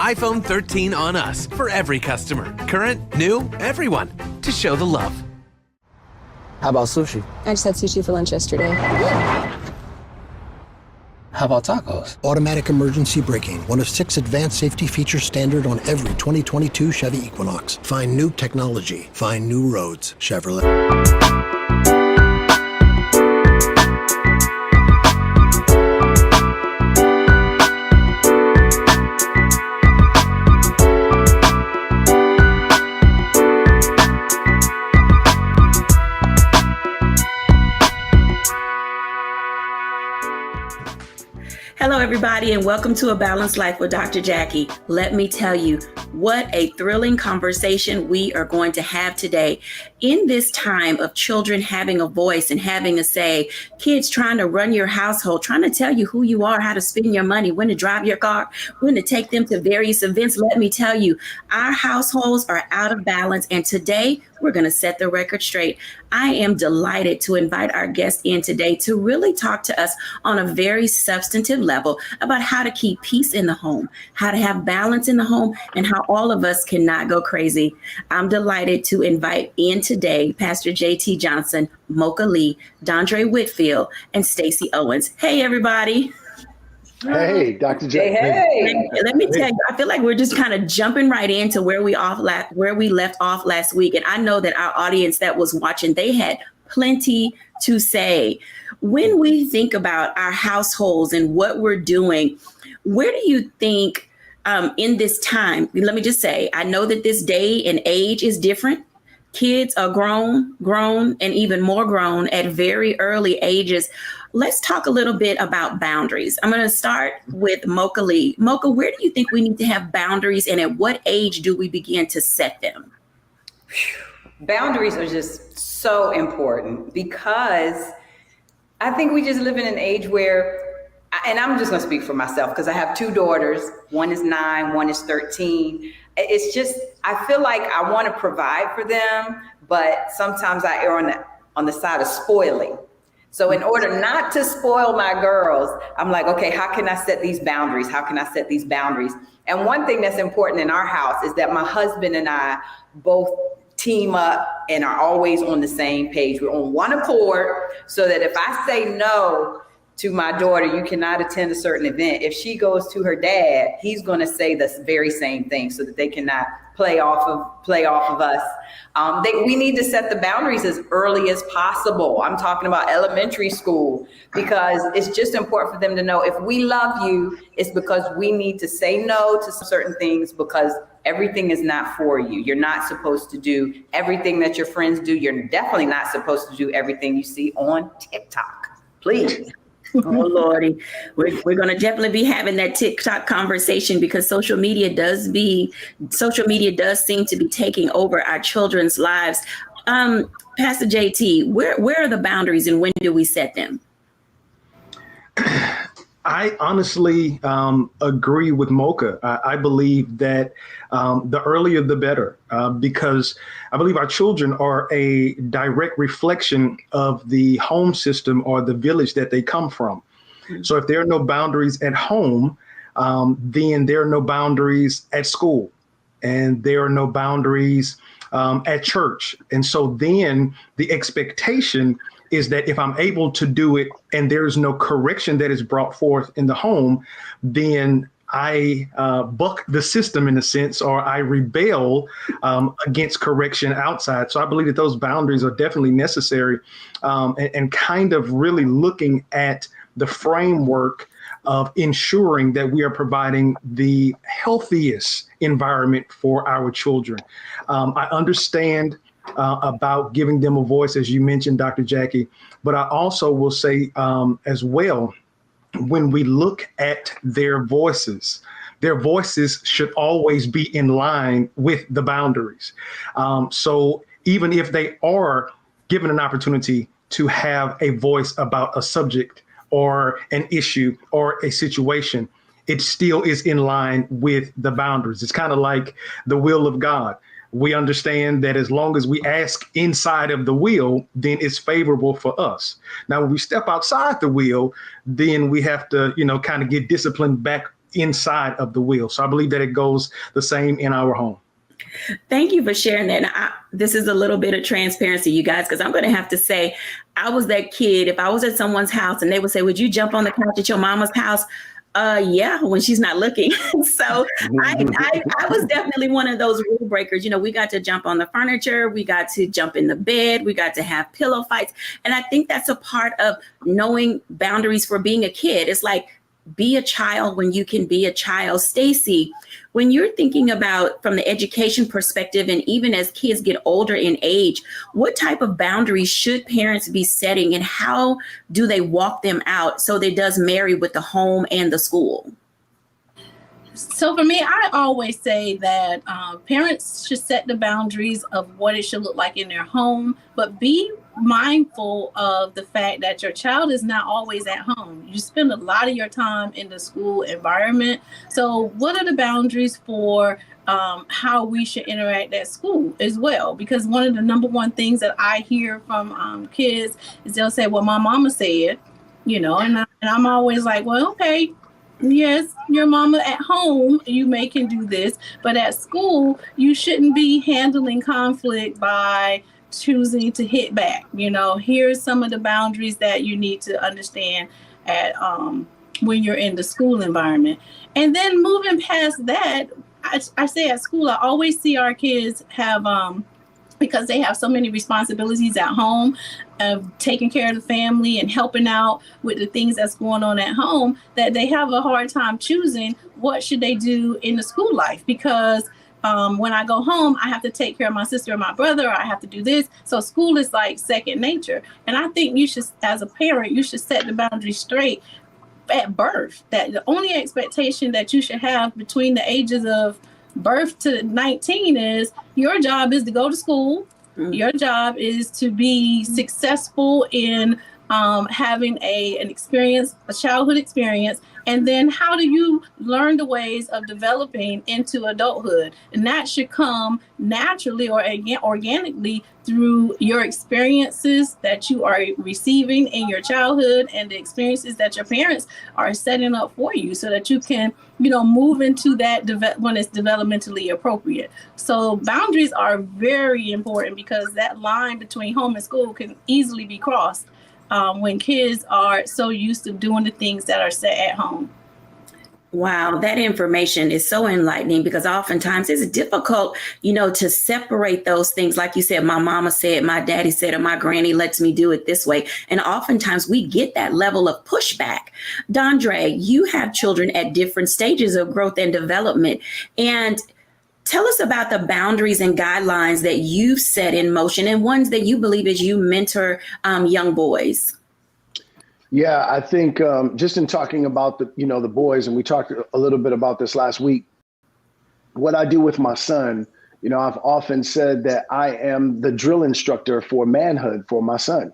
iPhone 13 on us for every customer. Current, new, everyone. To show the love. How about sushi? I just had sushi for lunch yesterday. How about tacos? Automatic emergency braking, one of 6 advanced safety features standard on every 2022 Chevy Equinox. Find new technology. Find new roads. Chevrolet. Hello, everybody, and welcome to A Balanced Life with Dr. Jackie. Let me tell you, what a thrilling conversation we are going to have today. In this time of children having a voice and having a say, kids trying to run your household, trying to tell you who you are, how to spend your money, when to drive your car, when to take them to various events, let me tell you, our households are out of balance, and today we're going to set the record straight. I am delighted to invite our guest in today to really talk to us on a very substantive level about how to keep peace in the home, how to have balance in the home, and how all of us cannot go crazy. I'm delighted to invite in today Pastor J.T. Johnson, Mocha Lee, Dondre Whitfield, and Stacey Owens. Hey, everybody. Hey, Dr. J. Hey. Let me tell you, I feel like we're just kind of jumping right into where we left off last week. And I know that our audience that was watching, they had plenty to say. When we think about our households and what we're doing, where do you think in this time, let me just say, I know that this day and age is different. Kids are grown, and even more grown at very early ages. Let's talk a little bit about boundaries. I'm going to start with Mocha Lee. Mocha, where do you think we need to have boundaries, and at what age do we begin to set them? Boundaries are just so important because I think we just live in an age where, and I'm just going to speak for myself because I have 2 daughters. One is 9, one is 13. It's just, I feel like I want to provide for them, but sometimes I err on the side of spoiling. So in order not to spoil my girls, I'm like, okay, how can I set these boundaries? How can I set these boundaries? And one thing that's important in our house is that my husband and I both team up and are always on the same page. We're on one accord so that if I say no to my daughter, you cannot attend a certain event, if she goes to her dad, he's going to say the very same thing so that they cannot play off of us. We need to set the boundaries as early as possible. I'm talking about elementary school, because it's just important for them to know if we love you, it's because we need to say no to certain things, because everything is not for you. You're not supposed to do everything that your friends do. You're definitely not supposed to do everything you see on TikTok. Please. Oh, Lordy. We're going to definitely be having that TikTok conversation, because social media does seem to be taking over our children's lives. Pastor JT, where are the boundaries and when do we set them? I honestly agree with Mocha. I believe that the earlier the better, because I believe our children are a direct reflection of the home system or the village that they come from. Mm-hmm. So if there are no boundaries at home, then there are no boundaries at school, and there are no boundaries at church. And so then the expectation is that if I'm able to do it and there is no correction that is brought forth in the home, then I buck the system in a sense, or I rebel against correction outside. So I believe that those boundaries are definitely necessary, and kind of really looking at the framework of ensuring that we are providing the healthiest environment for our children. I understand about giving them a voice, as you mentioned, Dr. Jackie, but I also will say as well, when we look at their voices should always be in line with the boundaries. So even if they are given an opportunity to have a voice about a subject or an issue or a situation, it still is in line with the boundaries. It's kind of like the will of God. We understand that as long as we ask inside of the will, then it's favorable for us. Now, when we step outside the will, then we have to, kind of get disciplined back inside of the will. So I believe that it goes the same in our home. Thank you for sharing that. This is a little bit of transparency, you guys, because I'm going to have to say, I was that kid. If I was at someone's house and they would say, would you jump on the couch at your mama's house? Yeah, when she's not looking. So I was definitely one of those rule breakers. We got to jump on the furniture. We got to jump in the bed. We got to have pillow fights. And I think that's a part of knowing boundaries for being a kid. It's like, be a child when you can be a child. Stacey, when you're thinking about from the education perspective, and even as kids get older in age, what type of boundaries should parents be setting, and how do they walk them out so that it does marry with the home and the school? So for me, I always say that parents should set the boundaries of what it should look like in their home, but be mindful of the fact that your child is not always at home. You spend a lot of your time in the school environment. So what are the boundaries for how we should interact at school as well? Because one of the number one things that I hear from kids is they'll say, well, my mama said, and I'm always like, well, okay. Yes, your mama at home, you can do this, but at school, you shouldn't be handling conflict by choosing to hit back. Here's some of the boundaries that you need to understand at when you're in the school environment. And then moving past that, I say at school, I always see our kids have because they have so many responsibilities at home of taking care of the family and helping out with the things that's going on at home, that they have a hard time choosing what should they do in the school life. Because when I go home, I have to take care of my sister and my brother, or I have to do this. So school is like second nature. And I think you should, as a parent, you should set the boundaries straight at birth, that the only expectation that you should have between the ages of birth to 19 is your job is to go to school. Mm-hmm. Your job is to be successful in having an experience, a childhood experience. And then how do you learn the ways of developing into adulthood? And that should come naturally or organically through your experiences that you are receiving in your childhood and the experiences that your parents are setting up for you, so that you can, move into that when it's developmentally appropriate. So boundaries are very important, because that line between home and school can easily be crossed when kids are so used to doing the things that are set at home. Wow, that information is so enlightening, because oftentimes it's difficult, to separate those things. Like you said, my mama said, my daddy said, or my granny lets me do it this way. And oftentimes we get that level of pushback. Dondre, you have children at different stages of growth and development. And tell us about the boundaries and guidelines that you've set in motion, and ones that you believe as you mentor young boys. Yeah, I think just in talking about the boys, and we talked a little bit about this last week, what I do with my son, I've often said that I am the drill instructor for manhood for my son.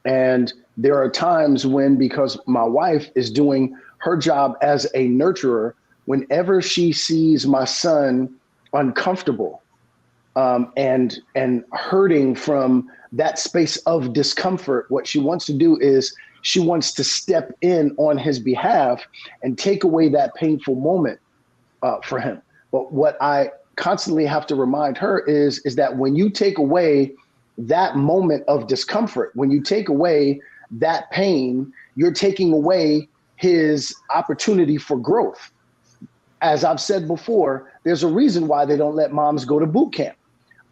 And there are times when, because my wife is doing her job as a nurturer, whenever she sees my son uncomfortable and hurting from that space of discomfort, what she wants to do is she wants to step in on his behalf and take away that painful moment for him. But what I constantly have to remind her is that when you take away that moment of discomfort, when you take away that pain, you're taking away his opportunity for growth. As I've said before, there's a reason why they don't let moms go to boot camp.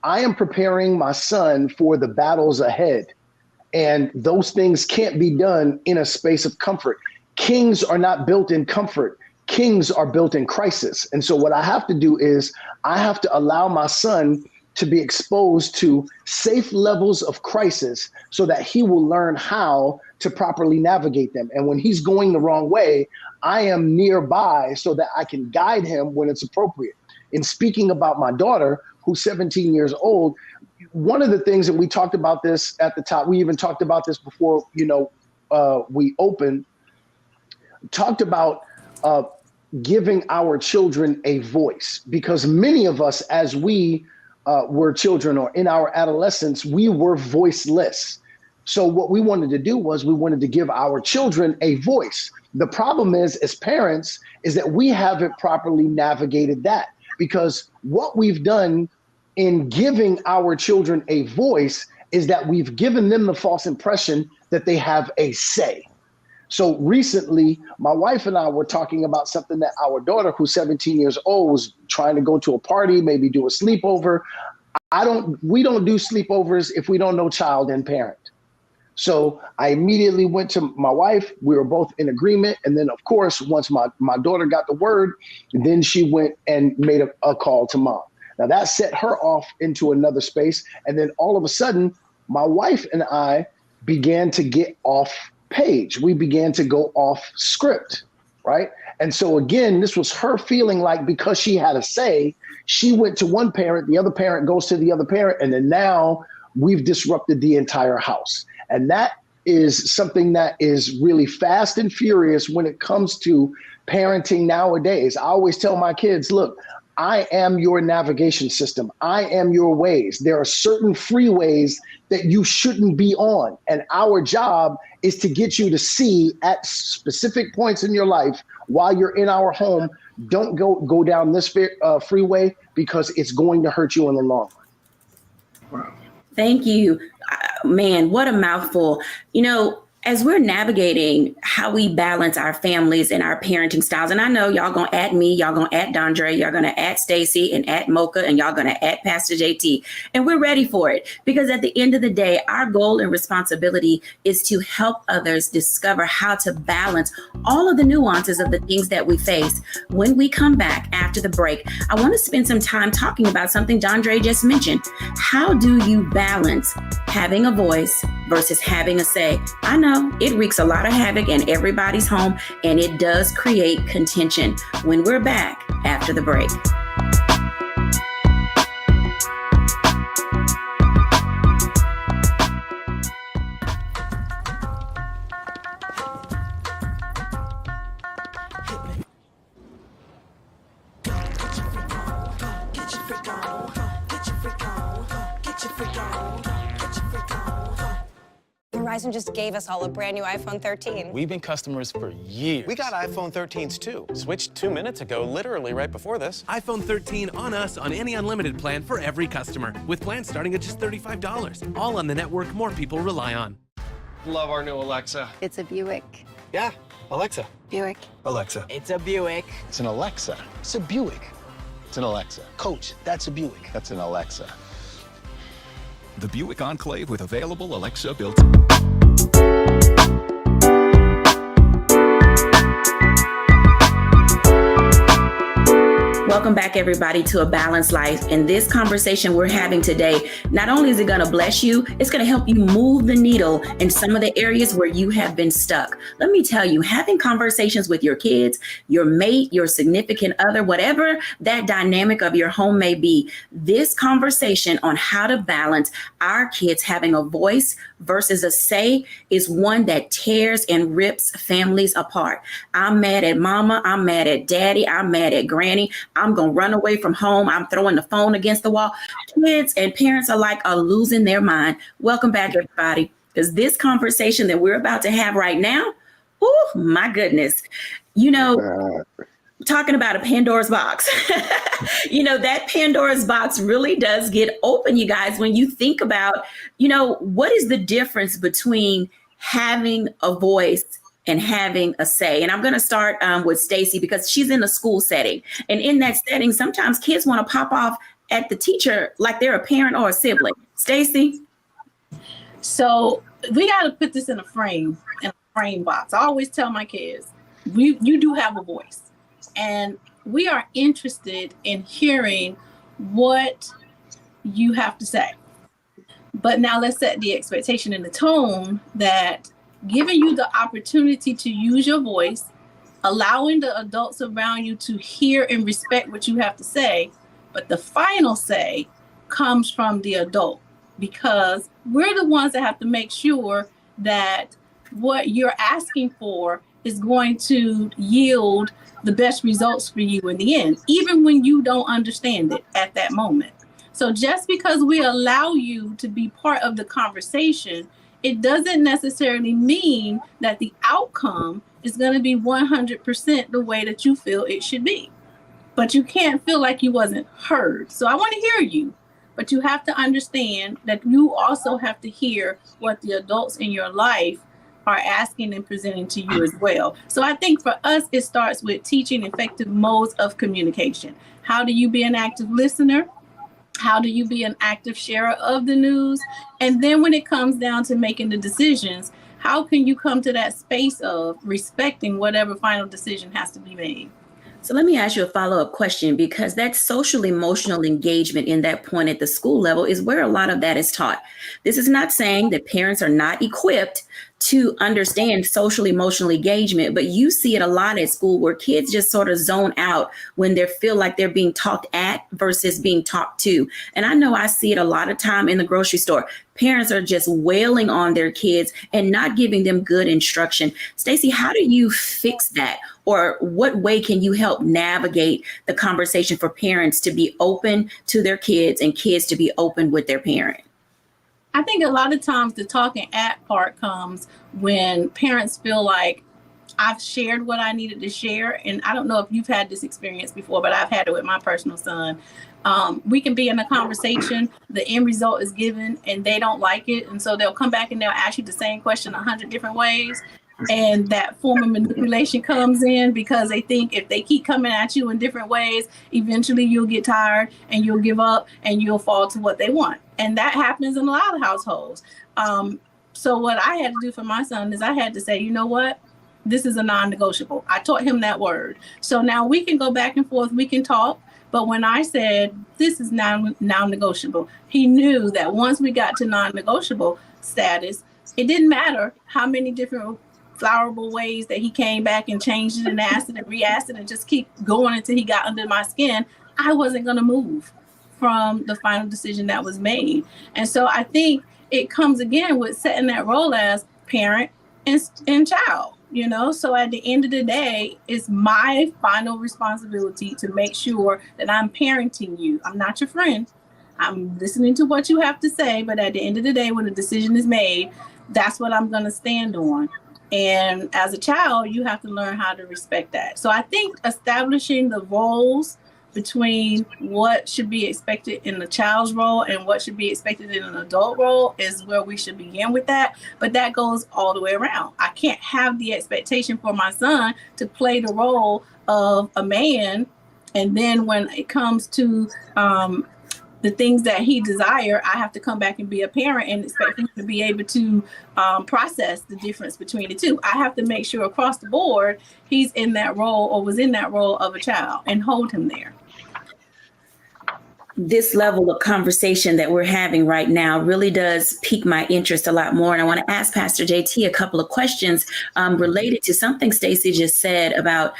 I am preparing my son for the battles ahead. And those things can't be done in a space of comfort. Kings are not built in comfort. Kings are built in crisis. And so what I have to do is I have to allow my son to be exposed to safe levels of crisis so that he will learn how to properly navigate them. And when he's going the wrong way, I am nearby so that I can guide him when it's appropriate. In speaking about my daughter, who's 17 years old, one of the things that we talked about this at the top, we even talked about this before, we opened, talked about giving our children a voice, because many of us, as we were children or in our adolescence, we were voiceless. So what we wanted to do was we wanted to give our children a voice. The problem is, as parents, is that we haven't properly navigated that, because what we've done in giving our children a voice is that we've given them the false impression that they have a say. So recently, my wife and I were talking about something that our daughter, who's 17 years old, was trying to go to a party, maybe do a sleepover. We don't do sleepovers if we don't know child and parent. So I immediately went to my wife. We were both in agreement. And then, of course, once my daughter got the word, then she went and made a call to mom. Now, that set her off into another space. And then all of a sudden, my wife and I began to get off page. We began to go off script, right? And so, again, this was her feeling like, because she had a say, she went to one parent, the other parent goes to the other parent, and then now we've disrupted the entire house. And that is something that is really fast and furious when it comes to parenting nowadays. I always tell my kids, look, I am your navigation system. I am your Waze. There are certain freeways that you shouldn't be on. And our job is to get you to see at specific points in your life while you're in our home, don't go down this freeway, because it's going to hurt you in the long run. Wow. Thank you. Man, what a mouthful. You know, as we're navigating how we balance our families and our parenting styles, and I know y'all gonna add me, y'all gonna add Dondre, y'all gonna add Stacy and add Mocha, and y'all gonna add Pastor JT, and we're ready for it, because at the end of the day, our goal and responsibility is to help others discover how to balance all of the nuances of the things that we face. When we come back after the break, I want to spend some time talking about something Dondre just mentioned. How do you balance having a voice versus having a say? I know it wreaks a lot of havoc in everybody's home, and it does create contention. When we're back after the break. Verizon just gave us all a brand new iPhone 13. We've been customers for years. We got iPhone 13s too. Switched 2 minutes ago, literally right before this. iPhone 13 on us on any unlimited plan for every customer, with plans starting at just $35. All on the network more people rely on. Love our new Alexa. It's a Buick. Yeah, Alexa. Buick. Alexa. It's a Buick. It's an Alexa. It's a Buick. It's an Alexa. Coach, that's a Buick. That's an Alexa. The Buick Enclave with available Alexa built. Welcome back, everybody, to A Balanced Life. And this conversation we're having today, not only is it going to bless you, it's going to help you move the needle in some of the areas where you have been stuck. Let me tell you, having conversations with your kids, your mate, your significant other, whatever that dynamic of your home may be, this conversation on how to balance our kids having a voice versus a say is one that tears and rips families apart. I'm mad at mama. I'm mad at daddy. I'm mad at granny. I'm going to run away from home. I'm throwing the phone against the wall. Kids and parents alike are losing their mind. Welcome back, everybody, because this conversation that we're about to have right now, oh, my goodness, you know, talking about a Pandora's box, you know, that Pandora's box really does get open, you guys, when you think about, you know, what is the difference between having a voice and having a say. And I'm going to start with Stacy, because she's in a school setting. And in that setting, sometimes kids want to pop off at the teacher like they're a parent or a sibling. Stacy? So we got to put this in a frame box. I always tell my kids, you do have a voice. And we are interested in hearing what you have to say. But now let's set the expectation and the tone that giving you the opportunity to use your voice, allowing the adults around you to hear and respect what you have to say, but the final say comes from the adult, because we're the ones that have to make sure that what you're asking for is going to yield the best results for you in the end, even when you don't understand it at that moment. So just because we allow you to be part of the conversation, it doesn't necessarily mean that the outcome is going to be 100% the way that you feel it should be. But you can't feel like you wasn't heard. So I want to hear you, but you have to understand that you also have to hear what the adults in your life are asking and presenting to you as well. So I think for us, it starts with teaching effective modes of communication. How do you be an active listener? How do you be an active sharer of the news? And then when it comes down to making the decisions, how can you come to that space of respecting whatever final decision has to be made? So let me ask you a follow-up question, because that social emotional engagement in that point at the school level is where a lot of that is taught. This is not saying that parents are not equipped to understand social emotional engagement, but you see it a lot at school where kids just sort of zone out when they feel like they're being talked at versus being talked to. And I know I see it a lot of time in the grocery store. Parents are just wailing on their kids and not giving them good instruction. Stacey, how do you fix that? Or what way can you help navigate the conversation for parents to be open to their kids and kids to be open with their parent? I think a lot of times the talking at part comes when parents feel like I've shared what I needed to share. And I don't know if you've had this experience before, but I've had it with my personal son. We can be in a conversation, the end result is given and they don't like it. And so they'll come back and they'll ask you the same question 100 different ways. And that form of manipulation comes in because they think if they keep coming at you in different ways, eventually you'll get tired and you'll give up and you'll fall to what they want. And that happens in a lot of households. So what I had to do for my son is I had to say, you know what? This is a non-negotiable. I taught him that word. So now we can go back and forth. We can talk. But when I said this is non-negotiable, he knew that once we got to non-negotiable status, it didn't matter how many different flowerable ways that he came back and changed it and asked it and re-asked it and just keep going until he got under my skin. I wasn't going to move from the final decision that was made. And so I think it comes again with setting that role as parent and child, you know? So at the end of the day, it's my final responsibility to make sure that I'm parenting you. I'm not your friend. I'm listening to what you have to say, but at the end of the day, when the decision is made, that's what I'm going to stand on. And as a child, you have to learn how to respect that. So I think establishing the roles between what should be expected in the child's role and what should be expected in an adult role is where we should begin with that. But that goes all the way around. I can't have the expectation for my son to play the role of a man. And then when it comes to the things that he desire, I have to come back and be a parent and expect him to be able to process the difference between the two. I have to make sure across the board, he's in that role or was in that role of a child and hold him there. This level of conversation that we're having right now really does pique my interest a lot more. And I want to ask Pastor JT a couple of questions related to something Stacey just said about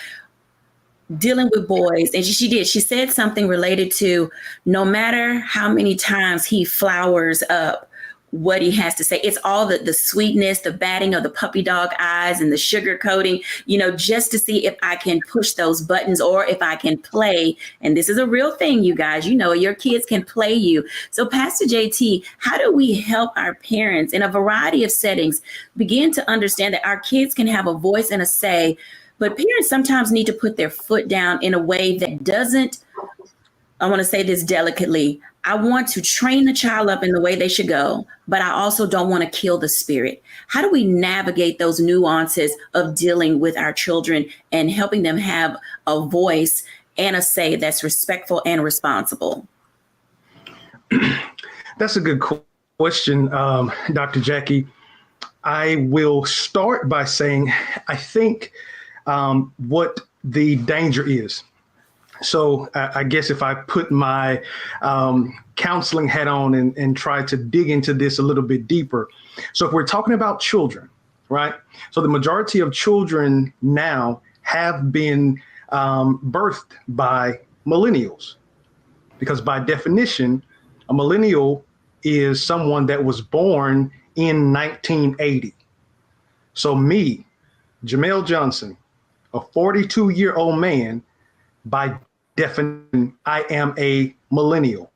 dealing with boys. And she did. She said something related to no matter how many times he flowers up what he has to say, it's all the sweetness, the batting of the puppy dog eyes and the sugar coating, you know, just to see if I can push those buttons or if I can play. And this is a real thing, you guys, you know, your kids can play you. So Pastor JT, how do we help our parents in a variety of settings begin to understand that our kids can have a voice and a say, but parents sometimes need to put their foot down in a way that doesn't, I want to say this delicately, I want to train the child up in the way they should go, but I also don't want to kill the spirit. How do we navigate those nuances of dealing with our children and helping them have a voice and a say that's respectful and responsible? That's a good question, Dr. Jackie. I will start by saying, I think what the danger is. So I guess if I put my counseling hat on and try to dig into this a little bit deeper. So if we're talking about children, right? So the majority of children now have been birthed by millennials, because by definition, a millennial is someone that was born in 1980. So me, Jamel Johnson, a 42-year-old man, by definition, I am a millennial.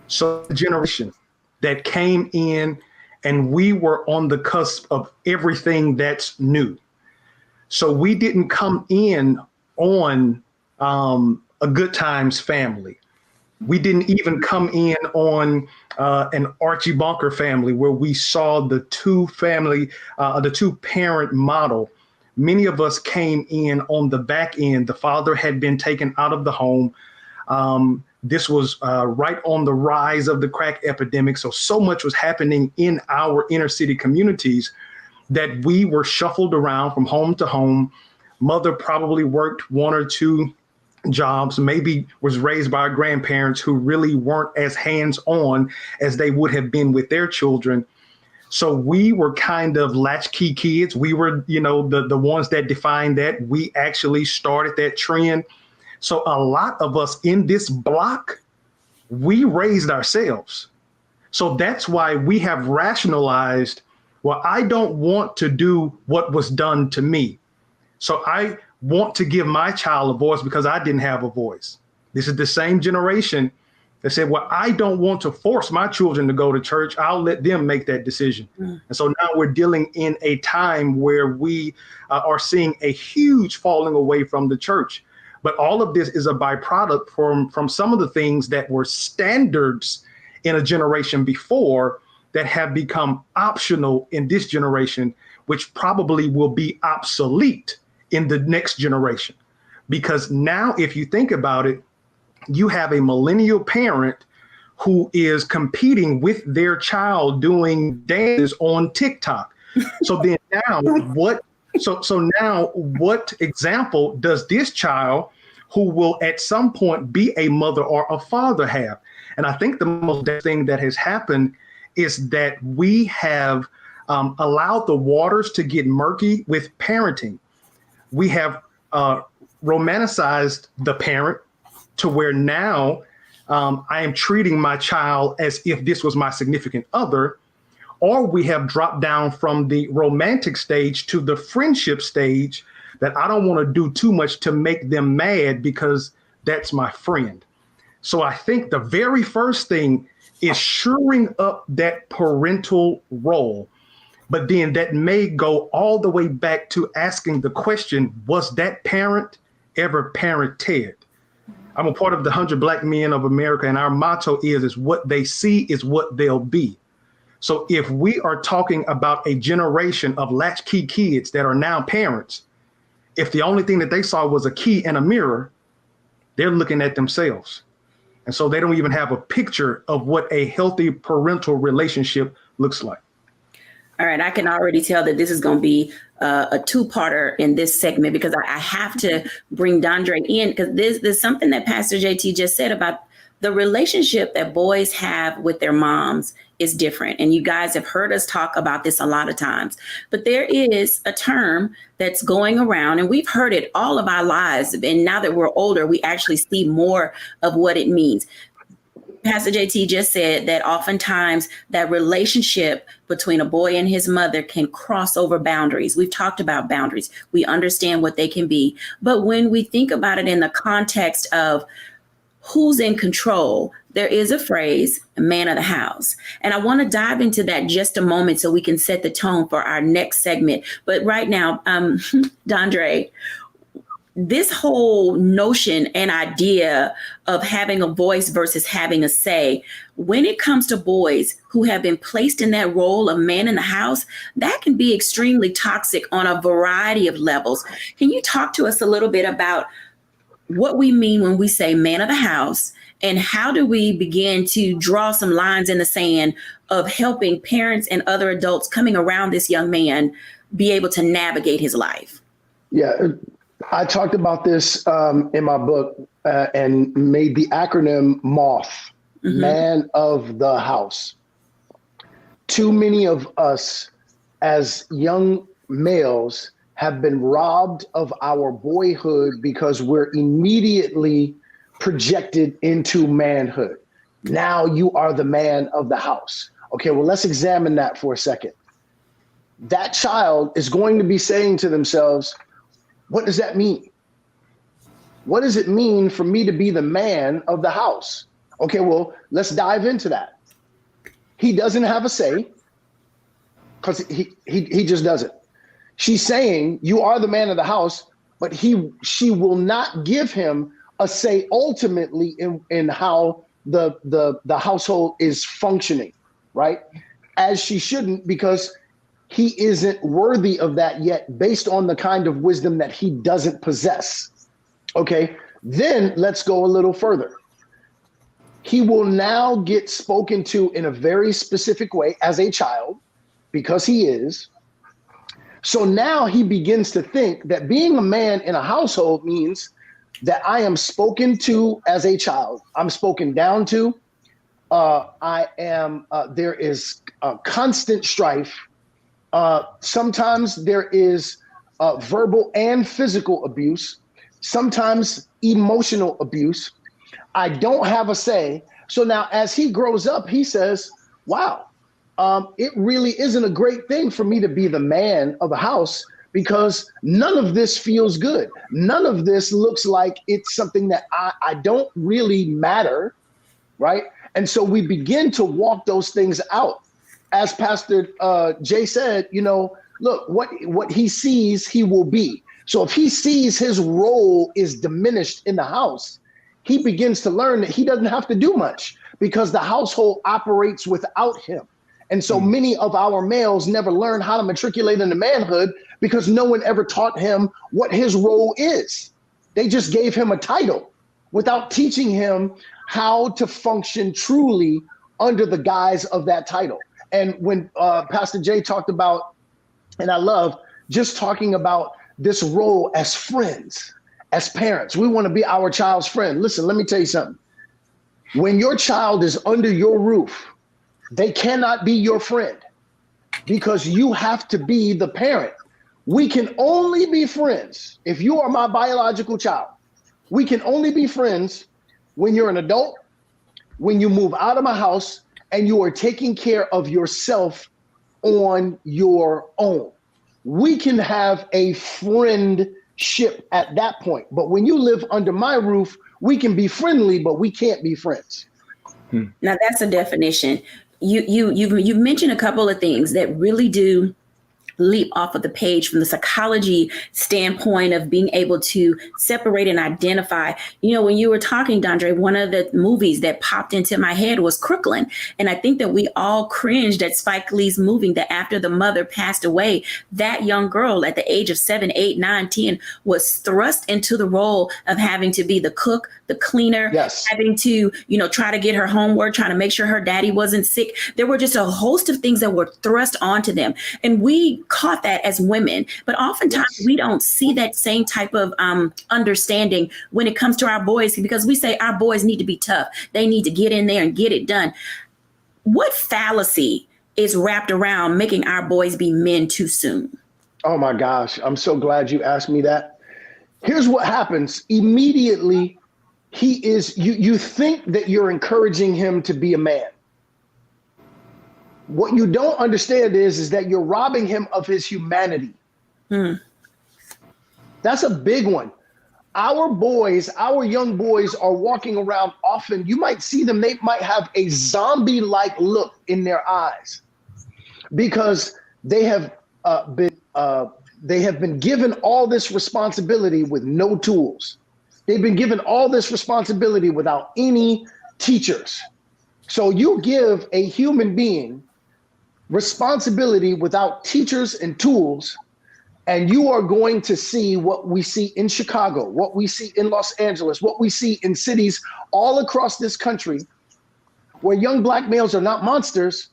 So the generation that came in and we were on the cusp of everything that's new. So we didn't come in on a Good Times Family. We didn't even come in on an Archie Bunker Family, where we saw the two parent model. Many of us came in on the back end. The father had been taken out of the home. This was right on the rise of the crack epidemic. So much was happening in our inner city communities that we were shuffled around from home to home. Mother probably worked one or two jobs, maybe was raised by our grandparents who really weren't as hands-on as they would have been with their children. So we were kind of latchkey kids. We were, the ones that defined that. We actually started that trend. So a lot of us in this block, we raised ourselves. So that's why we have rationalized, well, I don't want to do what was done to me. So I want to give my child a voice because I didn't have a voice. This is the same generation that said, well, I don't want to force my children to go to church. I'll let them make that decision. And so now we're dealing in a time where we are seeing a huge falling away from the church. But all of this is a byproduct from some of the things that were standards in a generation before that have become optional in this generation, which probably will be obsolete in the next generation. Because now, if you think about it, you have a millennial parent who is competing with their child doing dances on TikTok. So then now what example does this child who will at some point be a mother or a father have? And I think the most thing that has happened is that we have allowed the waters to get murky with parenting. We have romanticized the parent to where now I am treating my child as if this was my significant other, or we have dropped down from the romantic stage to the friendship stage that I don't want to do too much to make them mad because that's my friend. So I think the very first thing is shoring up that parental role. But then that may go all the way back to asking the question, was that parent ever parented? I'm a part of the 100 Black Men of America, and our motto is what they see is what they'll be. So if we are talking about a generation of latchkey kids that are now parents, if the only thing that they saw was a key and a mirror, they're looking at themselves. And so they don't even have a picture of what a healthy parental relationship looks like. All right, I can already tell that this is going to be a two-parter in this segment because I have to bring Dondre in because there's something that Pastor JT just said about the relationship that boys have with their moms is different. And you guys have heard us talk about this a lot of times. But there is a term that's going around, and we've heard it all of our lives. And now that we're older, we actually see more of what it means. Pastor JT just said that oftentimes that relationship between a boy and his mother can cross over boundaries. We've talked about boundaries. We understand what they can be. But when we think about it in the context of who's in control, there is a phrase, man of the house. And I want to dive into that just a moment so we can set the tone for our next segment. But right now, Dondre, this whole notion and idea of having a voice versus having a say, when it comes to boys who have been placed in that role of man in the house, that can be extremely toxic on a variety of levels. Can you talk to us a little bit about what we mean when we say man of the house, and how do we begin to draw some lines in the sand of helping parents and other adults coming around this young man be able to navigate his life? Yeah. I talked about this in my book and made the acronym MOTH, Man of the House. Too many of us as young males have been robbed of our boyhood because we're immediately projected into manhood. Now you are the man of the house. Okay, well, let's examine that for a second. That child is going to be saying to themselves, what does that mean? What does it mean for me to be the man of the house? Okay, well, let's dive into that. He doesn't have a say because he just doesn't. She's saying you are the man of the house, but she will not give him a say ultimately in how the household is functioning, right? As she shouldn't, because he isn't worthy of that yet based on the kind of wisdom that he doesn't possess. Okay, then let's go a little further. He will now get spoken to in a very specific way as a child because he is. So now he begins to think that being a man in a household means that I am spoken to as a child. I'm spoken down to. There is constant strife. Sometimes there is verbal and physical abuse, sometimes emotional abuse. I don't have a say. So now as he grows up, he says, wow, it really isn't a great thing for me to be the man of the house because none of this feels good. None of this looks like it's something that I don't really matter, right? And so we begin to walk those things out. As Pastor Jay said, look, what he sees, he will be. So if he sees his role is diminished in the house, he begins to learn that he doesn't have to do much because the household operates without him. And so many of our males never learn how to matriculate into manhood because no one ever taught him what his role is. They just gave him a title without teaching him how to function truly under the guise of that title. And when Pastor Jay talked about, and I love just talking about this role as friends, as parents, we want to be our child's friend. Listen, let me tell you something. When your child is under your roof, they cannot be your friend because you have to be the parent. We can only be friends. If you are my biological child, we can only be friends when you're an adult, when you move out of my house, and you are taking care of yourself on your own. We can have a friendship at that point. But when you live under my roof, we can be friendly, but we can't be friends. Now that's a definition. You've mentioned a couple of things that really do leap off of the page from the psychology standpoint of being able to separate and identify. When you were talking, Dondre, one of the movies that popped into my head was Crooklyn. And I think that we all cringed at Spike Lee's movie that after the mother passed away, that young girl at the age of 7, 8, 9, 10 was thrust into the role of having to be the cook, the cleaner, having to, try to get her homework, trying to make sure her daddy wasn't sick. There were just a host of things that were thrust onto them. And we caught that as women, but oftentimes we don't see that same type of understanding when it comes to our boys, because we say our boys need to be tough. They need to get in there and get it done. What fallacy is wrapped around making our boys be men too soon? Oh my gosh, I'm so glad you asked me that. Here's what happens. Immediately, you think that you're encouraging him to be a man. What you don't understand is that you're robbing him of his humanity. That's a big one. Our young boys are walking around often. You might see them, they might have a zombie-like look in their eyes because they have been given all this responsibility with no tools. They've been given all this responsibility without any teachers. So you give a human being responsibility without teachers and tools, and you are going to see what we see in Chicago, what we see in Los Angeles, what we see in cities all across this country, where young black males are not monsters,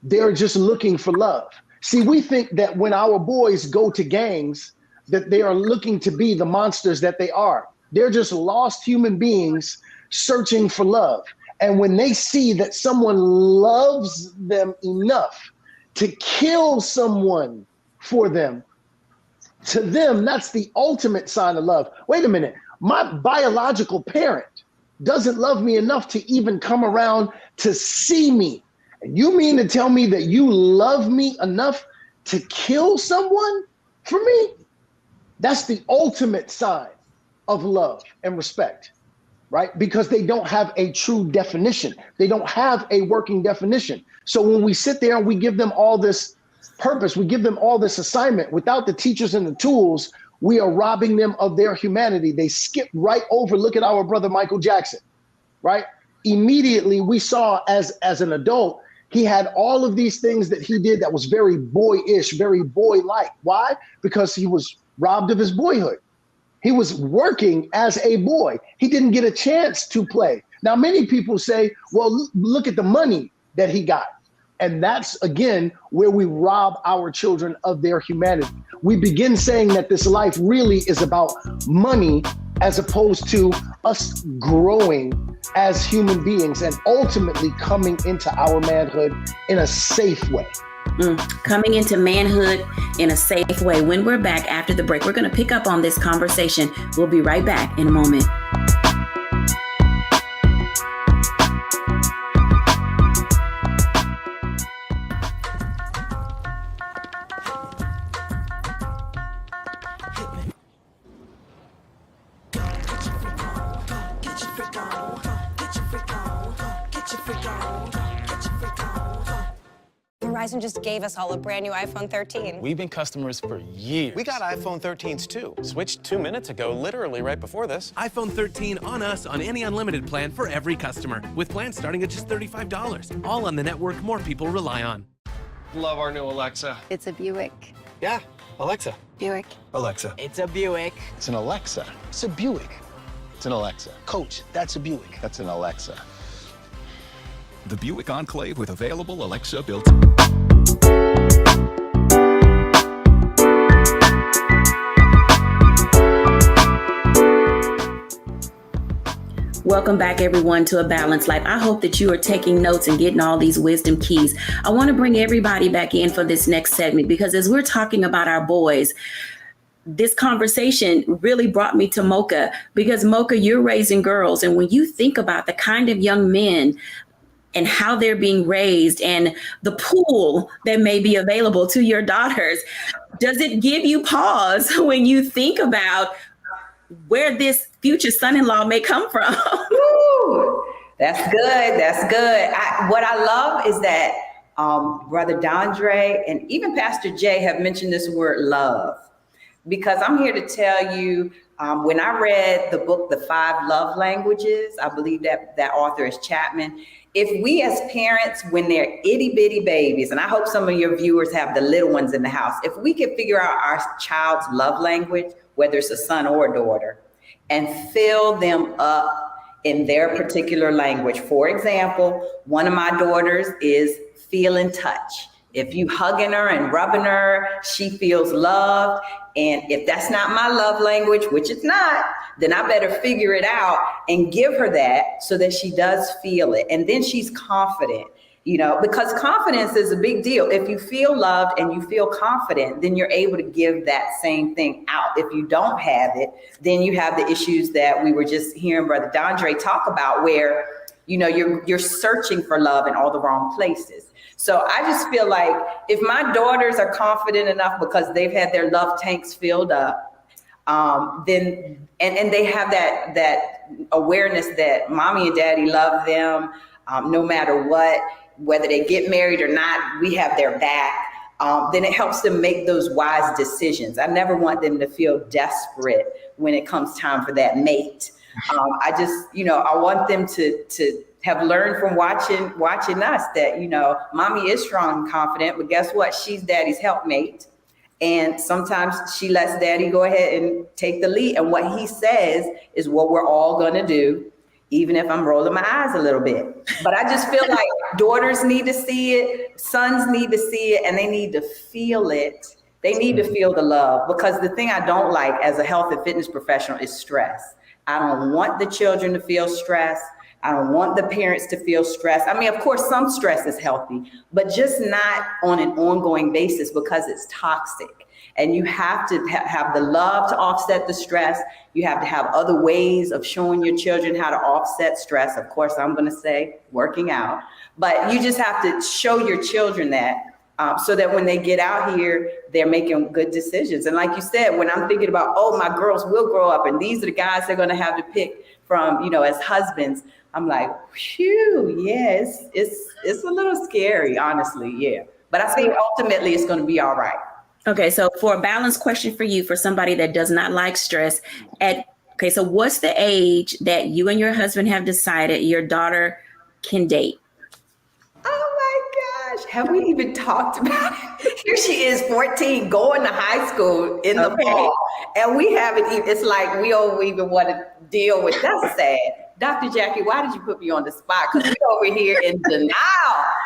they're just looking for love. See, we think that when our boys go to gangs, that they are looking to be the monsters that they are. They're just lost human beings searching for love. And when they see that someone loves them enough to kill someone for them, to them, that's the ultimate sign of love. Wait a minute, my biological parent doesn't love me enough to even come around to see me. And you mean to tell me that you love me enough to kill someone for me? That's the ultimate sign of love and respect. Right? Because they don't have a true definition. They don't have a working definition. So when we sit there and we give them all this purpose. We give them all this assignment. Without the teachers and the tools, we are robbing them of their humanity. They skip right over. Look at our brother Michael Jackson, right? Immediately we saw as an adult, he had all of these things that he did that was very boyish, very boy-like. Why? Because he was robbed of his boyhood. He was working as a boy. He didn't get a chance to play. Now, many people say, well, look at the money that he got. And that's, again, where we rob our children of their humanity. We begin saying that this life really is about money as opposed to us growing as human beings and ultimately coming into our manhood in a safe way. Coming into manhood in a safe way. When we're back after the break, we're going to pick up on this conversation. We'll be right back in a moment. Verizon just gave us all a brand new iPhone 13. We've been customers for years. We got iPhone 13s too. Switched 2 minutes ago, literally right before this. iPhone 13 on us on any unlimited plan for every customer, with plans starting at just $35. All on the network more people rely on. Love our new Alexa. It's a Buick. Yeah, Alexa. Buick. Alexa. It's a Buick. It's an Alexa. It's a Buick. It's an Alexa. Coach, that's a Buick. That's an Alexa. The Buick Enclave with available Alexa built. Welcome back, everyone, to A Balanced Life. I hope that you are taking notes and getting all these wisdom keys. I want to bring everybody back in for this next segment because as we're talking about our boys, this conversation really brought me to Mocha because Mocha, you're raising girls. And when you think about the kind of young men and how they're being raised and the pool that may be available to your daughters, does it give you pause when you think about where this future son-in-law may come from? Ooh, that's good. That's good. What I love is that Brother Dondre and even Pastor Jay have mentioned this word love, because I'm here to tell you, when I read the book, The 5 Love Languages, I believe that author is Chapman. If we as parents, when they're itty bitty babies, and I hope some of your viewers have the little ones in the house, if we could figure out our child's love language, whether it's a son or a daughter, and fill them up in their particular language. For example, one of my daughters is feel in touch. If you hugging her and rubbing her, she feels loved. And if that's not my love language, which it's not, then I better figure it out and give her that so that she does feel it. And then she's confident, because confidence is a big deal. If you feel loved and you feel confident, then you're able to give that same thing out. If you don't have it, then you have the issues that we were just hearing Brother Dondre talk about, where, you're searching for love in all the wrong places. So I just feel like if my daughters are confident enough because they've had their love tanks filled up, then and they have that awareness that mommy and daddy love them no matter what, whether they get married or not, we have their back. Then it helps them make those wise decisions. I never want them to feel desperate when it comes time for that mate. I just, I want them to have learned from watching us that, mommy is strong and confident, but guess what? She's daddy's helpmate. And sometimes she lets daddy go ahead and take the lead. And what he says is what we're all going to do, even if I'm rolling my eyes a little bit. But I just feel like daughters need to see it, sons need to see it, and they need to feel it. They need to feel the love, because the thing I don't like as a health and fitness professional is stress. I don't want the children to feel stress. I don't want the parents to feel stressed. I mean, of course, some stress is healthy, but just not on an ongoing basis, because it's toxic. And you have to have the love to offset the stress. You have to have other ways of showing your children how to offset stress. Of course, I'm going to say working out, but you just have to show your children that so that when they get out here, they're making good decisions. And like you said, when I'm thinking about, my girls will grow up and these are the guys they're going to have to pick from, as husbands, I'm like, phew, yes, it's a little scary, honestly, yeah. But I think ultimately it's going to be all right. Okay, so for a balanced question for you, for somebody that does not like stress, so what's the age that you and your husband have decided your daughter can date? Oh my gosh, have we even talked about it? Here she is, 14, going to high school in the fall, and we haven't even, it's like we don't even want to deal with, that's sad. Dr. Jacquie, why did you put me on the spot? Because we're over here in denial.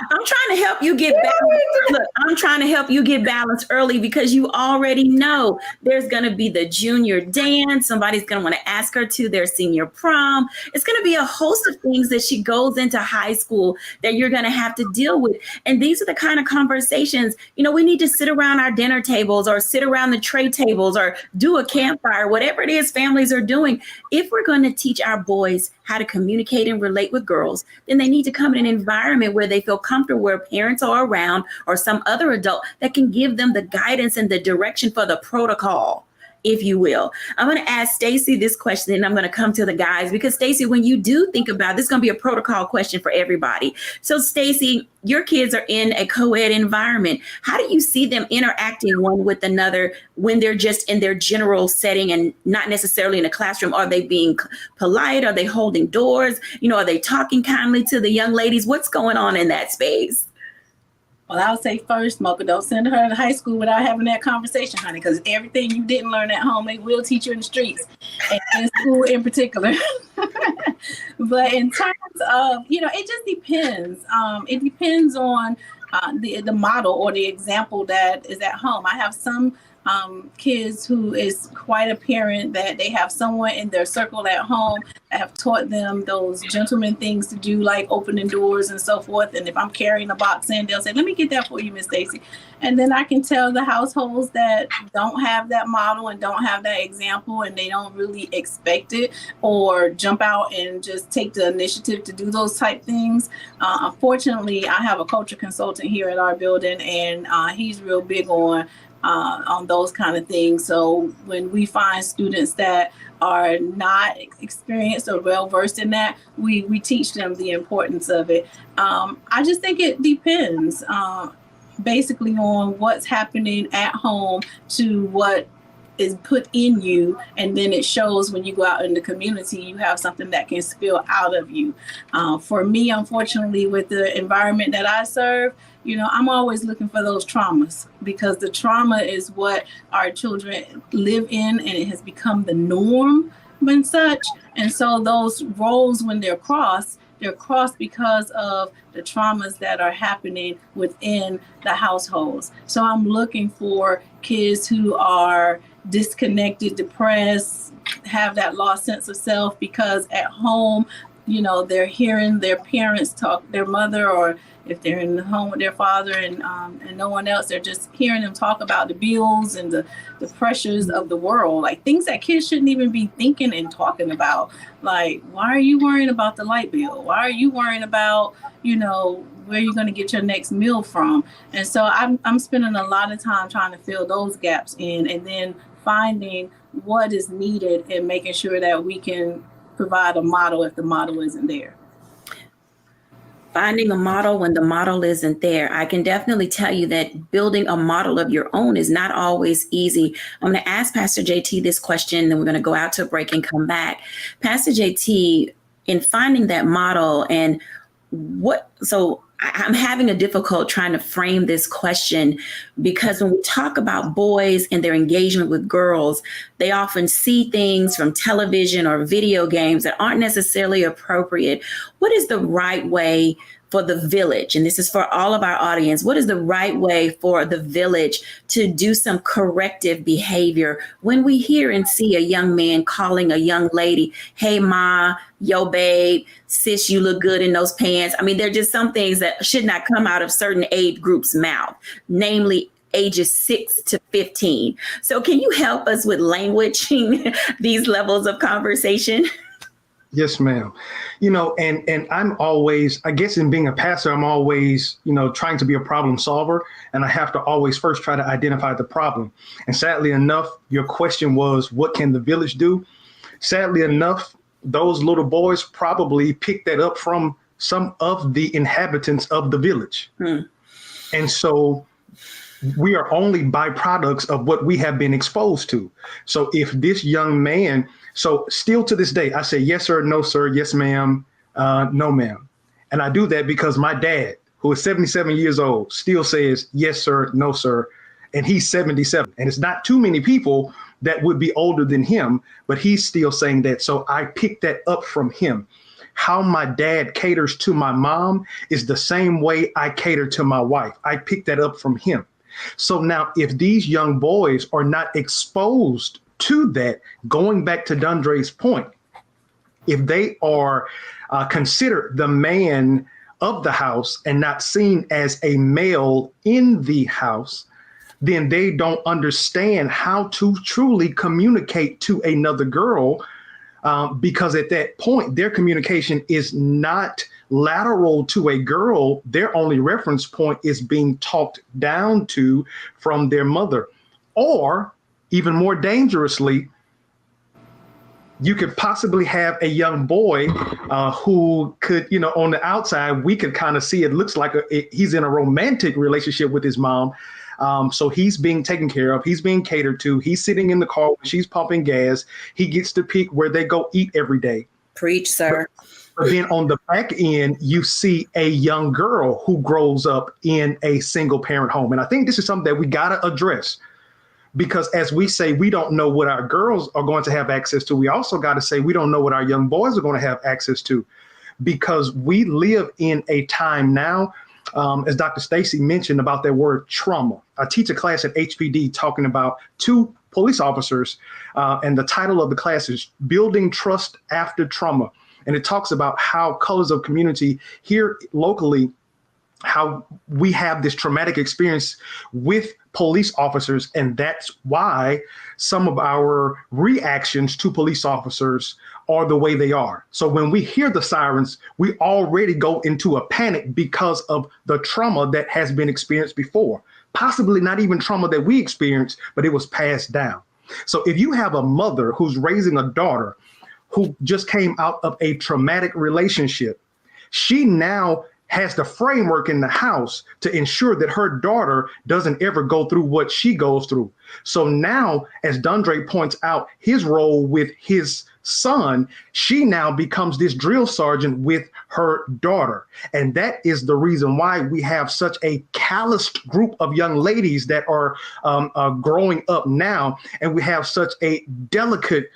I'm trying to help you get balanced. Look, I'm trying to help you get balanced early because you already know there's going to be the junior dance. Somebody's going to want to ask her to their senior prom. It's going to be a host of things that she goes into high school that you're going to have to deal with. And these are the kind of conversations, we need to sit around our dinner tables or sit around the tray tables or do a campfire, whatever it is families are doing. If we're going to teach our boys how to communicate and relate with girls, then they need to come in an environment where they feel comfortable, where parents are around or some other adult that can give them the guidance and the direction for the protocol, if you will. I'm going to ask Stacey this question, and I'm going to come to the guys, because Stacey, when you do think about this, it's going to be a protocol question for everybody. So Stacey, your kids are in a co-ed environment. How do you see them interacting one with another when they're just in their general setting and not necessarily in a classroom? Are they being polite? Are they holding doors? Are they talking kindly to the young ladies? What's going on in that space? Well, I'll say first, Mocha, don't send her to high school without having that conversation, honey, because everything you didn't learn at home, they will teach you in the streets, and in school in particular. But in terms of, it just depends. It depends on the model or the example that is at home. I have some kids who is quite apparent that they have someone in their circle at home that have taught them those gentleman things to do, like opening doors and so forth. And if I'm carrying a box in, they'll say, let me get that for you, Miss Stacey. And then I can tell the households that don't have that model and don't have that example, and they don't really expect it or jump out and just take the initiative to do those type things. Unfortunately, I have a culture consultant here at our building, and he's real big on those kind of things. So when we find students that are not experienced or well versed in that, we teach them the importance of it. I just think it depends basically on what's happening at home to what is put in you, and then it shows when you go out in the community. You have something that can spill out of you. For me, unfortunately, with the environment that I serve, I'm always looking for those traumas, because the trauma is what our children live in, and it has become the norm and such. And so those roles, when they're crossed because of the traumas that are happening within the households. So I'm looking for kids who are disconnected, depressed, have that lost sense of self, because at home, they're hearing their parents talk, their mother, or if they're in the home with their father and no one else, they're just hearing them talk about the bills and the pressures of the world, like things that kids shouldn't even be thinking and talking about. Like, why are you worrying about the light bill? Why are you worrying about, where you're going to get your next meal from? And so I'm spending a lot of time trying to fill those gaps in, and then finding what is needed and making sure that we can provide a model if the model isn't there. Finding a model when the model isn't there. I can definitely tell you that building a model of your own is not always easy. I'm going to ask Pastor JT this question, then we're going to go out to a break and come back. Pastor JT, in finding that model, and I'm having a difficult trying to frame this question, because when we talk about boys and their engagement with girls, they often see things from television or video games that aren't necessarily appropriate. What is the right way for the village? And this is for all of our audience. What is the right way for the village to do some corrective behavior when we hear and see a young man calling a young lady, hey, ma, yo, babe, sis, you look good in those pants? I mean, there are just some things that should not come out of certain age groups' mouth, namely ages 6 to 15. So can you help us with languaging these levels of conversation? Yes, ma'am. And I'm always, I guess in being a pastor, I'm always, trying to be a problem solver. And I have to always first try to identify the problem. And sadly enough, your question was, what can the village do? Sadly enough, those little boys probably picked that up from some of the inhabitants of the village. And so we are only byproducts of what we have been exposed to. So if this young man, so still to this day, I say, yes, sir, no, sir, yes, ma'am, no, ma'am. And I do that because my dad, who is 77 years old, still says, yes, sir, no, sir. And he's 77. And it's not too many people that would be older than him, but he's still saying that. So I picked that up from him. How my dad caters to my mom is the same way I cater to my wife. I picked that up from him. So now if these young boys are not exposed to that, going back to Dondre's point, if they are considered the man of the house and not seen as a male in the house, then they don't understand how to truly communicate to another girl, because at that point, their communication is not lateral to a girl. Their only reference point is being talked down to from their mother. Or even more dangerously, you could possibly have a young boy who could, on the outside, we could kind of see it looks like he's in a romantic relationship with his mom. So he's being taken care of. He's being catered to. He's sitting in the car when she's pumping gas. He gets to pick where they go eat every day. Preach, sir. But then on the back end, you see a young girl who grows up in a single parent home. And I think this is something that we got to address, because as we say, we don't know what our girls are going to have access to. We also got to say we don't know what our young boys are going to have access to, because we live in a time now, as Dr. Stacy mentioned about that word trauma. I teach a class at HPD talking about 2 police officers, and the title of the class is Building Trust After Trauma. And it talks about how colors of community here locally, how we have this traumatic experience with police officers. And that's why some of our reactions to police officers are the way they are. So when we hear the sirens, we already go into a panic because of the trauma that has been experienced before, possibly not even trauma that we experienced, but it was passed down. So if you have a mother who's raising a daughter who just came out of a traumatic relationship, she now has the framework in the house to ensure that her daughter doesn't ever go through what she goes through. So now, as Dondre points out, his role with his son, she now becomes this drill sergeant with her daughter. And that is the reason why we have such a calloused group of young ladies that are growing up now. And we have such a delicate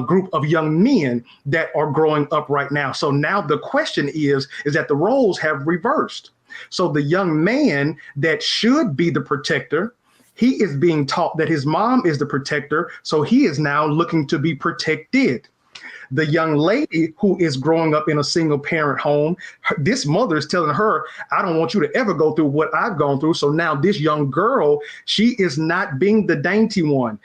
group of young men that are growing up right now. So now the question is that the roles have reversed. So the young man that should be the protector, he is being taught that his mom is the protector, so he is now looking to be protected. The young lady who is growing up in a single parent home, this mother is telling her, I don't want you to ever go through what I've gone through. So now this young girl, she is not being the dainty one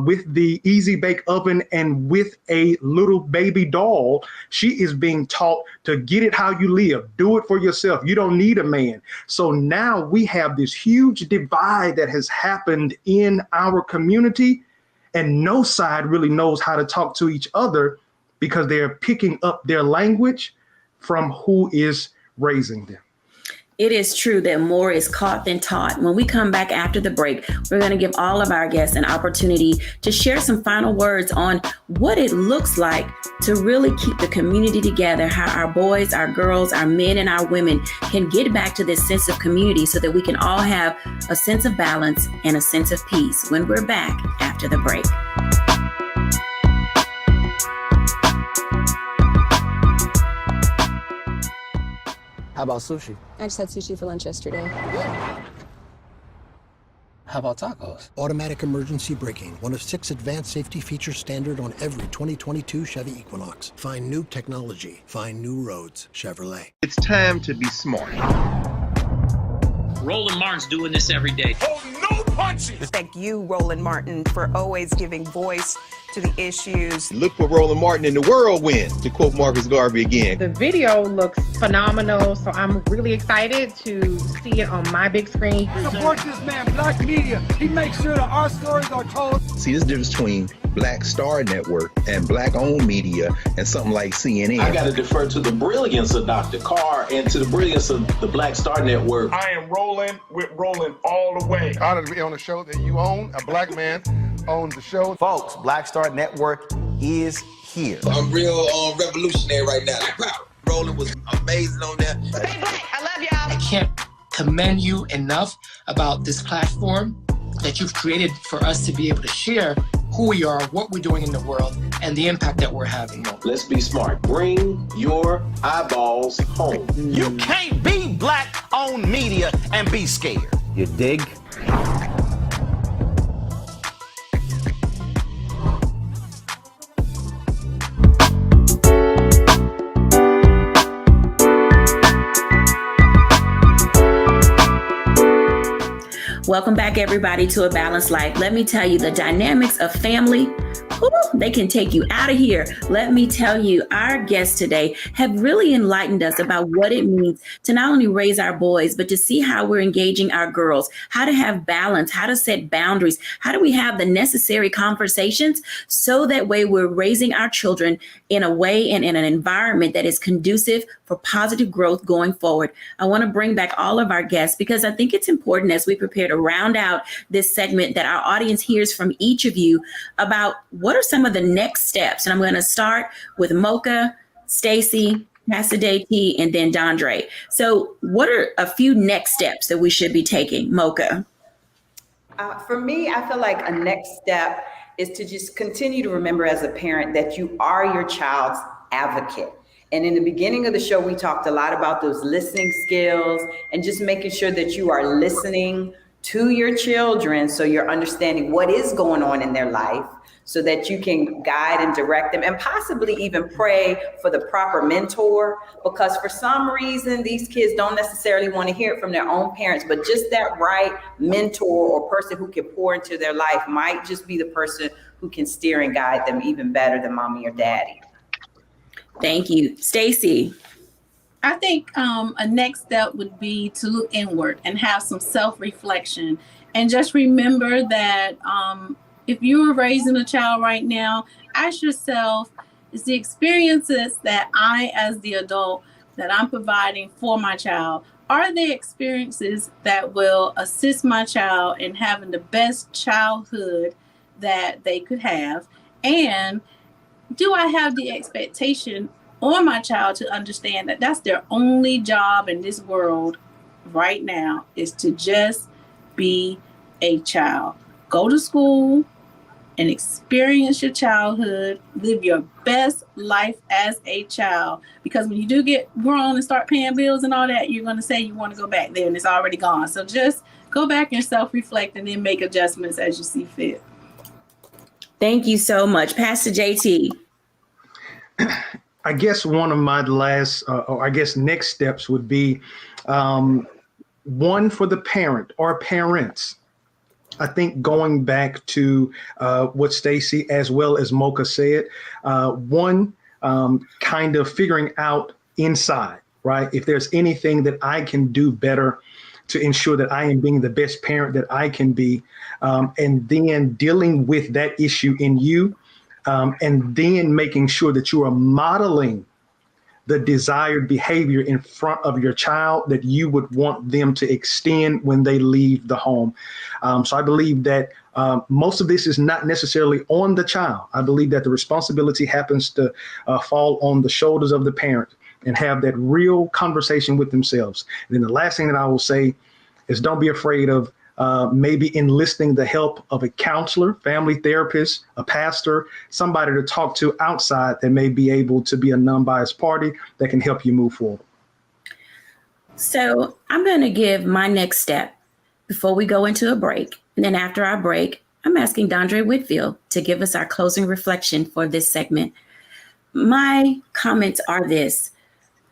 with the easy bake oven and with a little baby doll. She is being taught to get it how you live. Do it for yourself. You don't need a man. So now we have this huge divide that has happened in our community, and no side really knows how to talk to each other, because they are picking up their language from who is raising them. It is true that more is caught than taught. When we come back after the break, we're going to give all of our guests an opportunity to share some final words on what it looks like to really keep the community together, how our boys, our girls, our men, and our women can get back to this sense of community so that we can all have a sense of balance and a sense of peace when we're back after the break. How about sushi? I just had sushi for lunch yesterday. How about tacos? Automatic emergency braking, one of 6 advanced safety features standard on every 2022 Chevy Equinox. Find new technology. Find new roads. Chevrolet. It's time to be smart. Roland Martin's doing this every day. Oh, no punches! Thank you, Roland Martin, for always giving voice to the issues. Look for Roland Martin in the whirlwind, to quote Marcus Garvey again. The video looks phenomenal, so I'm really excited to see it on my big screen. Support this man, Black Media. He makes sure that our stories are told. See, this difference between Black Star Network and Black-owned media and something like CNN. I got to defer to the brilliance of Dr. Carr and to the brilliance of the Black Star Network. I am rolling with rolling all the way. Honored to be on a show that you own. A black man owns the show. Folks, Black Star Network is here. I'm real revolutionary right now. Rolling was amazing on there. Stay black. I love y'all. I can't commend you enough about this platform that you've created for us to be able to share who we are, what we're doing in the world, and the impact that we're having. Let's be smart. Bring your eyeballs home. You can't be Black-owned media and be scared. You dig? Welcome back, everybody, to A Balanced Life. Let me tell you, the dynamics of family, they can take you out of here. Let me tell you, our guests today have really enlightened us about what it means to not only raise our boys, but to see how we're engaging our girls, how to have balance, how to set boundaries, how do we have the necessary conversations so that way we're raising our children in a way and in an environment that is conducive for positive growth going forward. I want to bring back all of our guests because I think it's important as we prepare to round out this segment that our audience hears from each of you about what are some of the next steps. And I'm going to start with Mocha, Stacy, Pastor JT, and then Dondre. So what are a few next steps that we should be taking, Mocha? For me, I feel like a next step is to just continue to remember as a parent that you are your child's advocate. And in the beginning of the show, we talked a lot about those listening skills and just making sure that you are listening to your children so you're understanding what is going on in their life so that you can guide and direct them and possibly even pray for the proper mentor, because for some reason, these kids don't necessarily want to hear it from their own parents, but just that right mentor or person who can pour into their life might just be the person who can steer and guide them even better than mommy or daddy. Thank you. Stacy. I think a next step would be to look inward and have some self-reflection and just remember that if you were raising a child right now, ask yourself, is the experiences that I, as the adult, that I'm providing for my child, are they experiences that will assist my child in having the best childhood that they could have? And do I have the expectation on my child to understand that that's their only job in this world right now is to just be a child? Go to school and experience your childhood, live your best life as a child. Because when you do get grown and start paying bills and all that, you're going to say you want to go back there and it's already gone. So just go back and self-reflect and then make adjustments as you see fit. Thank you so much. Pastor JT. I guess one of my last, or I guess next steps would be one for the parent or parents. I think going back to what Stacy as well as Mocha said, one kind of figuring out inside, right? If there's anything that I can do better to ensure that I am being the best parent that I can be, and then dealing with that issue in you, and then making sure that you are modeling the desired behavior in front of your child that you would want them to extend when they leave the home. So I believe that most of this is not necessarily on the child. I believe that the responsibility happens to fall on the shoulders of the parent and have that real conversation with themselves. And then the last thing that I will say is don't be afraid of maybe enlisting the help of a counselor, family therapist, a pastor, somebody to talk to outside that may be able to be a non-biased party that can help you move forward. So I'm going to give my next step before we go into a break. And then after our break, I'm asking Dondre Whitfield to give us our closing reflection for this segment. My comments are this.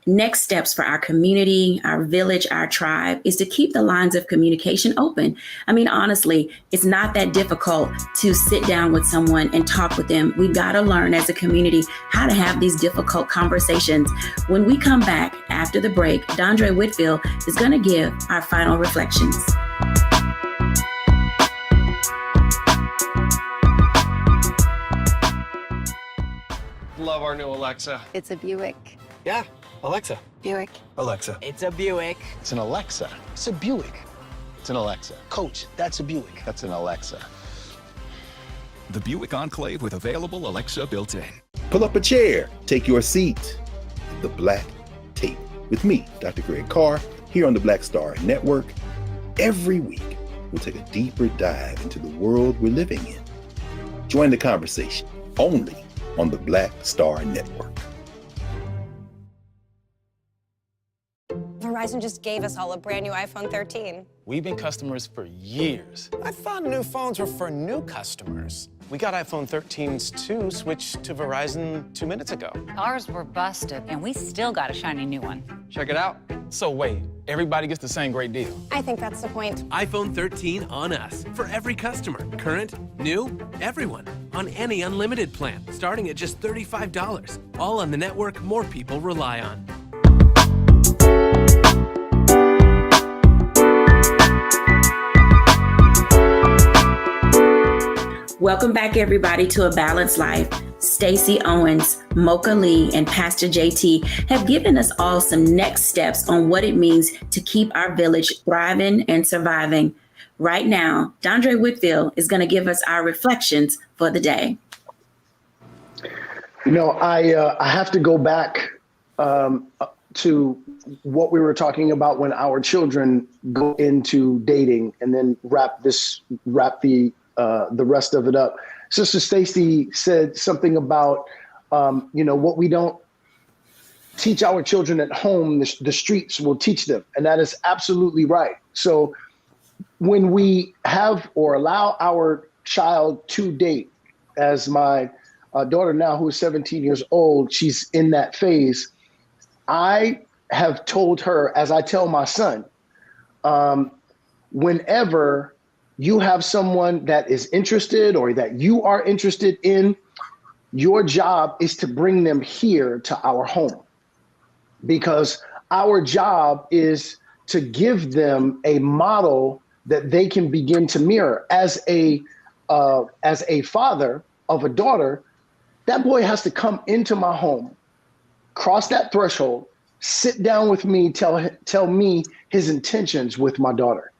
Next steps for our community, our village, our tribe is to keep the lines of communication open. I mean, honestly, it's not that difficult to sit down with someone and talk with them. We've got to learn as a community how to have these difficult conversations. When we come back after the break, Dondre Whitfield is going to give our final reflections. Love our new Alexa. It's a Buick. Yeah, Alexa. Buick. Alexa. It's a Buick. It's an Alexa. It's a Buick. It's an Alexa. Coach, that's a Buick. That's an Alexa. The Buick Enclave with available Alexa built-in. Pull up a chair. Take your seat. The Black Tape. With me, Dr. Greg Carr, here on the Black Star Network. Every week, we'll take a deeper dive into the world we're living in. Join the conversation only on the Black Star Network. Verizon just gave us all a brand new iPhone 13. We've been customers for years. I thought new phones were for new customers. We got iPhone 13s too, switched to Verizon 2 minutes ago. Ours were busted, and we still got a shiny new one. Check it out. So wait, everybody gets the same great deal. I think that's the point. iPhone 13 on us for every customer. Current, new, everyone. On any unlimited plan, starting at just $35. All on the network more people rely on. Welcome back, everybody, to A Balanced Life. Stacey Owens, Mocha Lee, and Pastor JT have given us all some next steps on what it means to keep our village thriving and surviving. Right now, Dondre Whitfield is going to give us our reflections for the day. You know, I have to go back to what we were talking about when our children go into dating, and then wrap the rest of it up. Sister Stacey said something about, what we don't teach our children at home, the streets will teach them. And that is absolutely right. So when we have or allow our child to date, as my daughter now, who is 17 years old, she's in that phase, I have told her, as I tell my son, whenever you have someone that is interested or that you are interested in, your job is to bring them here to our home, because our job is to give them a model that they can begin to mirror. As a father of a daughter, that boy has to come into my home, cross that threshold, sit down with me, tell me his intentions with my daughter.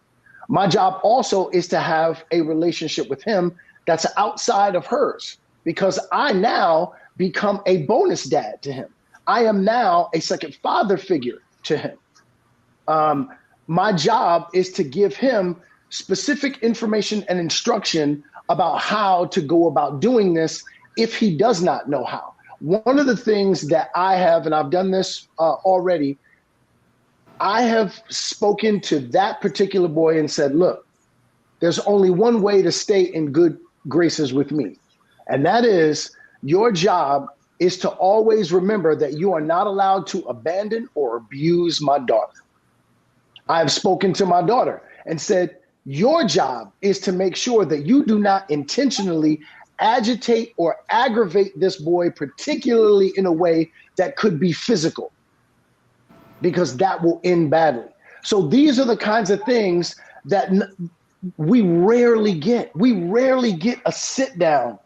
My job also is to have a relationship with him that's outside of hers, because I now become a bonus dad to him. I am now a second father figure to him. My job is to give him specific information and instruction about how to go about doing this if he does not know how. One of the things that I have, and I've done this already, I have spoken to that particular boy and said, look, there's only one way to stay in good graces with me. And that is, your job is to always remember that you are not allowed to abandon or abuse my daughter. I have spoken to my daughter and said, your job is to make sure that you do not intentionally agitate or aggravate this boy, particularly in a way that could be physical, because that will end badly. So these are the kinds of things that we rarely get. We rarely get a sit down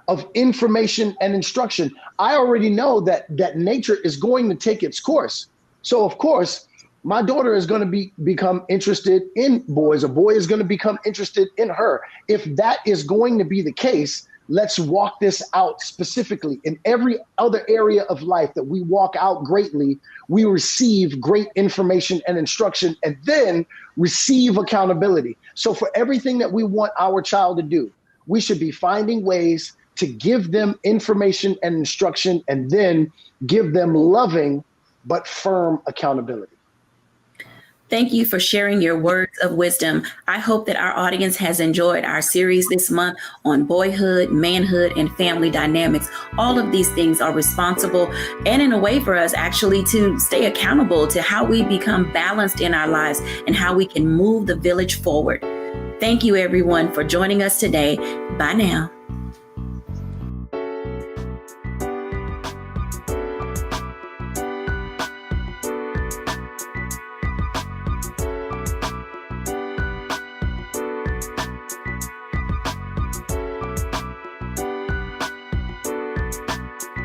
of information and instruction. I already know that nature is going to take its course. So of course, my daughter is going to become interested in boys. A boy is going to become interested in her. If that is going to be the case, let's walk this out specifically. In every other area of life that we walk out greatly, we receive great information and instruction, and then receive accountability. So for everything that we want our child to do, we should be finding ways to give them information and instruction, and then give them loving but firm accountability. Thank you for sharing your words of wisdom. I hope that our audience has enjoyed our series this month on boyhood, manhood, and family dynamics. All of these things are responsible and in a way for us actually to stay accountable to how we become balanced in our lives and how we can move the village forward. Thank you, everyone, for joining us today. Bye now.